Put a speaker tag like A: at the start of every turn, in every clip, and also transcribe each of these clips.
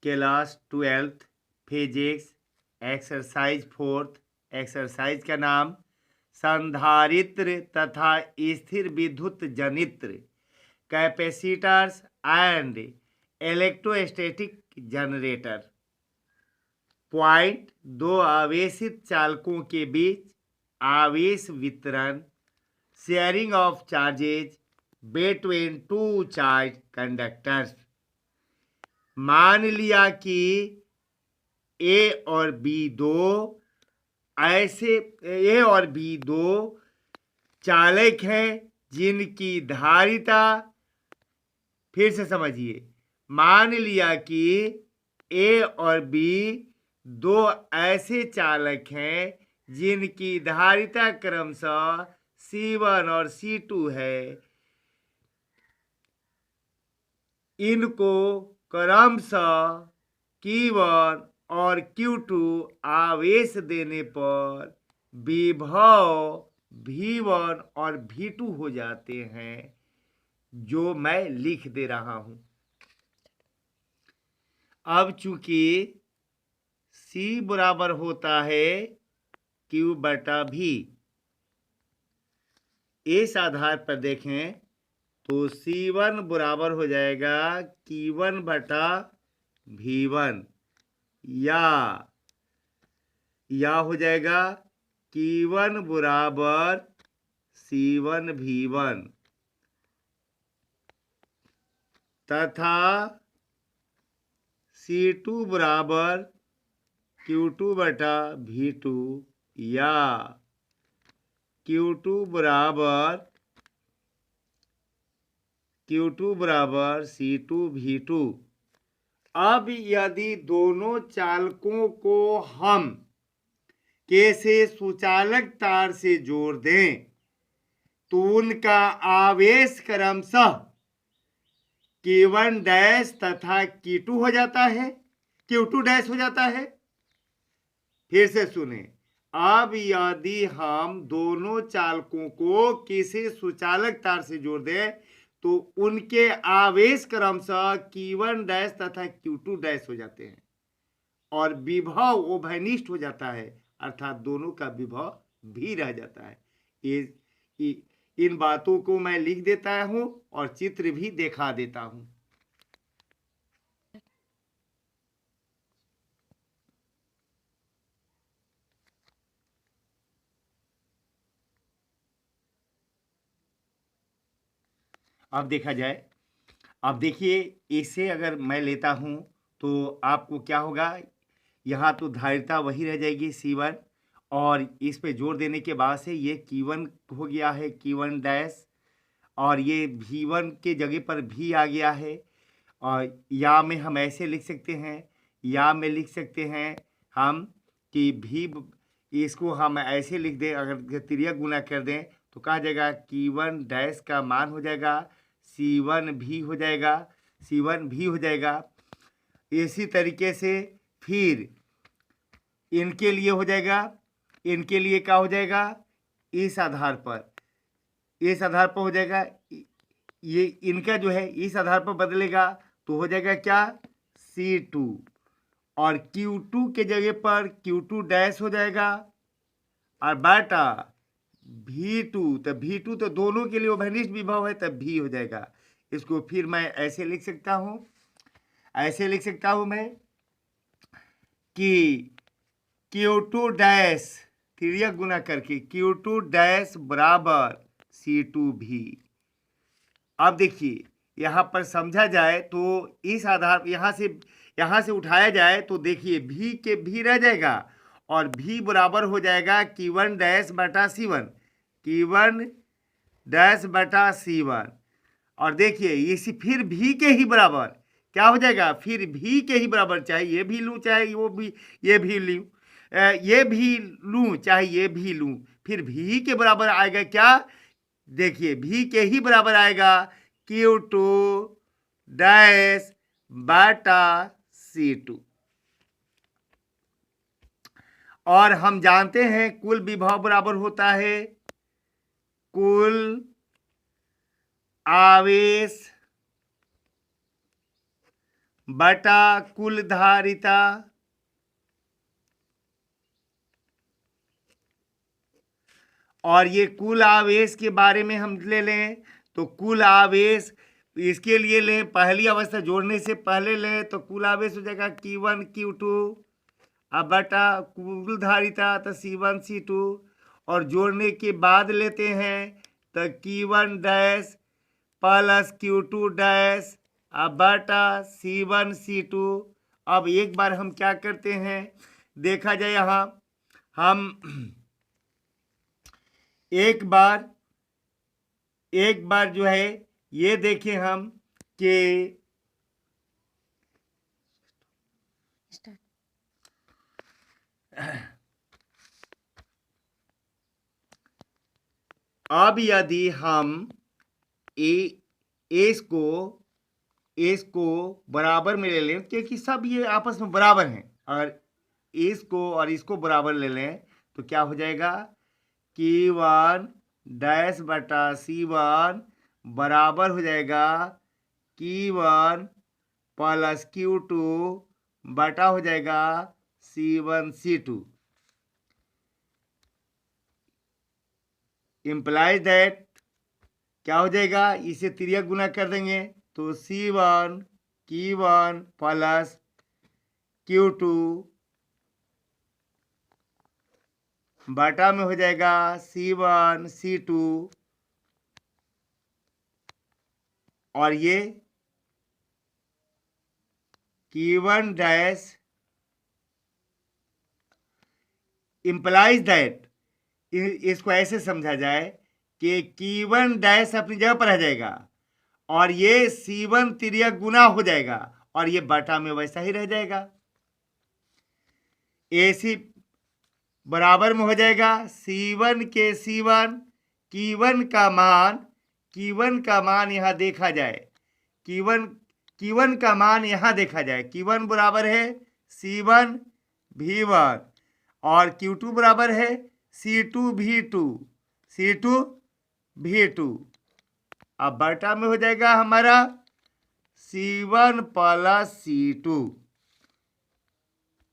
A: Class 12th physics exercise 4th। Exercise का नाम संधारित्र तथा स्थिर विद्युत जनित्र capacitors and electrostatic generator. Point, दो आवेशित चालकों के बीच आवेश वितरण, sharing of charges between two charge conductors. मान लिया कि ए और बी दो चालक हैं जिनकी धारिता, फिर से समझिए, मान लिया कि ए और बी दो ऐसे चालक हैं जिनकी धारिता क्रमशः C1 और C2 है। इनको क्रमशः Q1 और Q2 आवेश देने पर विभव V1 और V2 हो जाते हैं, जो मैं लिख दे रहा हूं। अब चूंकि C बराबर होता है Q बटा V, इस आधार पर देखें तो C1 बराबर हो जाएगा Q1 बटा V1, या हो जाएगा Q1 बराबर C1 V1 तथा C2 बराबर Q2 बटा V2, या Q2 बराबर C2 V2। अब यदि दोनों चालकों को हम कैसे सुचालक तार से जोड़ दें तो उनका आवेश क्रमशः Q1 डैश तथा Q2 हो जाता है, Q2 डैश हो जाता है। फिर से सुने, अब यदि हम दोनों चालकों को किसी सुचालक तार से जोड़ दें तो उनके आवेश क्रमशः Q1 डैश तथा Q2 डैश हो जाते हैं और विभव उभयनिष्ठ हो जाता है, अर्थात दोनों का विभव भी रह जाता है। इन बातों को मैं लिख देता हूं और चित्र भी दिखा देता हूं। अब देखा जाए, अब देखिए, इसे अगर मैं लेता हूं तो आपको क्या होगा, यहाँ तो धारिता वही रह जाएगी C1, और इस पे जोड़ देने के बाद से ये Q1 हो गया है, Q1 डैश, और ये V1 के जगह पर V आ गया है। और या में हम ऐसे लिख सकते हैं, या में लिख सकते हैं हम कि V, इसको हम ऐसे लिख दें, अगर त्रिया गुना कर दें तो कहा जाएगा Q1 डैश का मान हो जाएगा C1 V हो जाएगा, C1 V हो जाएगा। इसी तरीके से फिर इनके लिए हो जाएगा, इनके लिए क्या हो जाएगा, इस आधार पर हो जाएगा, ये इनका जो है इस आधार पर बदलेगा तो हो जाएगा क्या, C2, और Q2 के जगह पर Q2 डैश हो जाएगा और बाटा V2, तो V2 तो दोनों के लिए उभयनिष्ठ विभव है, तब V हो जाएगा। इसको फिर मैं ऐसे लिख सकता हूं, मैं कि Q2 डैश तिर्यक गुना करके Q2 डैश बराबर C2V। अब देखिए, यहाँ पर समझा जाए तो इस आधार, यहाँ से उठाया जाए तो देखिए V के V रह जाएगा और V बराबर हो जाएगा Q1 डैश बटा C1, Q1 डैश बटा C1। और देखिए इसी फिर V के ही बराबर क्या हो जाएगा, फिर V के ही बराबर, चाहे ये भी लूँ चाहे वो भी, ये भी लूँ, ये भी लूँ चाहे ये भी लूँ, फिर V के बराबर आएगा क्या, देखिए V के ही बराबर आएगा Q2 डैश बटा C2। और हम जानते हैं कुल विभव बराबर होता है कुल आवेश बटा कुल धारिता और ये कुल आवेश के बारे में हम ले लें तो कुल आवेश इसके लिए लें, पहली अवस्था जोड़ने से पहले लें तो कुल आवेश हो जाएगा Q1 Q2 अब बटा कुल धारिता तो C1 C2 और जोड़ने के बाद लेते हैं तो Q1 dash plus Q2 dash अब बटा C1 C2। अब एक बार हम क्या करते हैं, देखा जाए यहाँ हम एक बार जो है ये देखें हम कि अब यदि हम एस को बराबर में ले लें क्योंकि सब ये आपस में बराबर हैं, अगर एस को और इसको बराबर ले लें तो क्या हो जाएगा Q1 डैश बटा C1 बराबर हो जाएगा Q1 प्लस Q2 बटा हो जाएगा C1 C2 इम्प्लाइज दैट क्या हो जाएगा, इसे तिर्यक गुना कर देंगे तो C1 Q1 प्लस Q2 बटा में हो जाएगा C1 C2 और ये Q1 डैश इम्प्लाइज दैट, इसको ऐसे समझा जाए कि Q1 डैश अपनी जगह पर रह जाएगा और ये C1 तिर्यक गुना हो जाएगा और ये बटा में वैसा ही रह जाएगा। AC बराबर में हो जाएगा C1 के C1 Q1 का मान यहाँ देखा जाए, Q1 का मान यहाँ देखा जाए, Q1 बराबर है C1 V1 और Q2 बराबर है C2 V2 अब बटा में हो जाएगा हमारा C1 प्लस C2।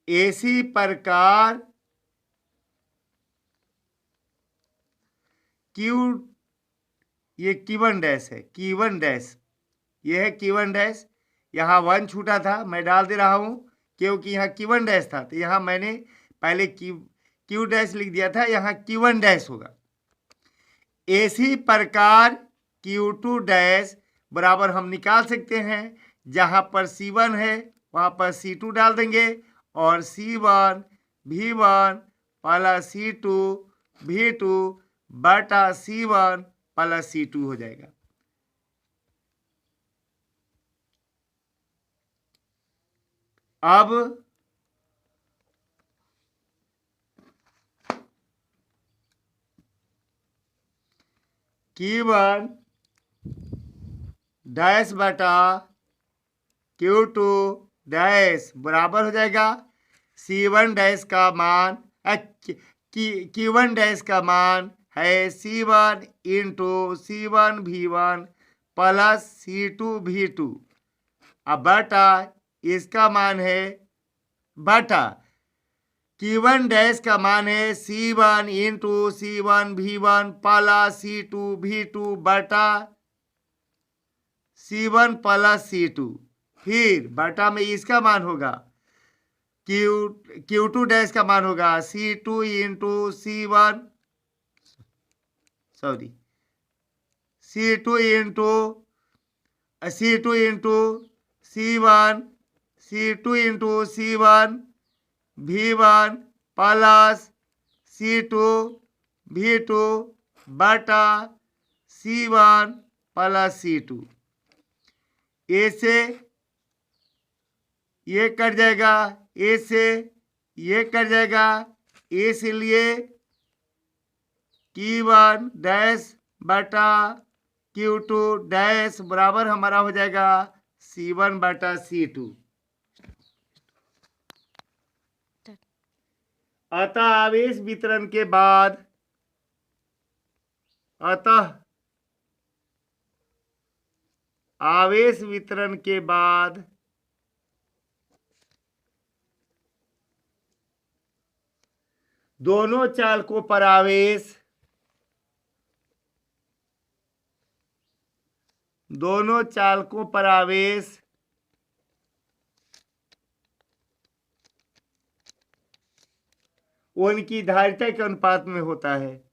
A: इसी प्रकार ये Q1 डैश है, ये है Q1 डैश, यहाँ 1 छूटा था मैं डाल दे रहा हूँ क्योंकि यहाँ Q1 डैश था तो यहाँ मैंने पहले Q डैश लिख दिया था, यहाँ Q1 डैश होगा। इसी प्रकार Q2 डैश बराबर हम निकाल सकते हैं, जहाँ पर C1 है वहाँ पर C2 डाल देंगे और C1 V1 plus C2 V2 बटा C1 प्लस C2 हो जाएगा। अब Q1 डैश बटा Q2 डैश बराबर हो जाएगा C1 डैश का मान Q1 डैश का मान है C1 into C1 V1 plus C2 V2 अब बटा इसका मान है बटा Q1 डैश का मान है C1 into C1 V1 plus C2 V2 बटा C1 प्लस C2 फिर बटा में इसका मान होगा Q2 डैश का मान होगा C2 into C1 C2 into C1 V1 plus C2 V2 बटा C1 प्लस C2 ऐसे ये कट जाएगा, ऐसे ये कट जाएगा, इसलिए Q1 डैश बटा Q2 डैश बराबर हमारा हो जाएगा C1 बटा C2। अतः आवेश वितरण के बाद आवेश वितरण के बाद दोनों चालकों पर आवेश उनकी धारिता के अनुपात में होता है।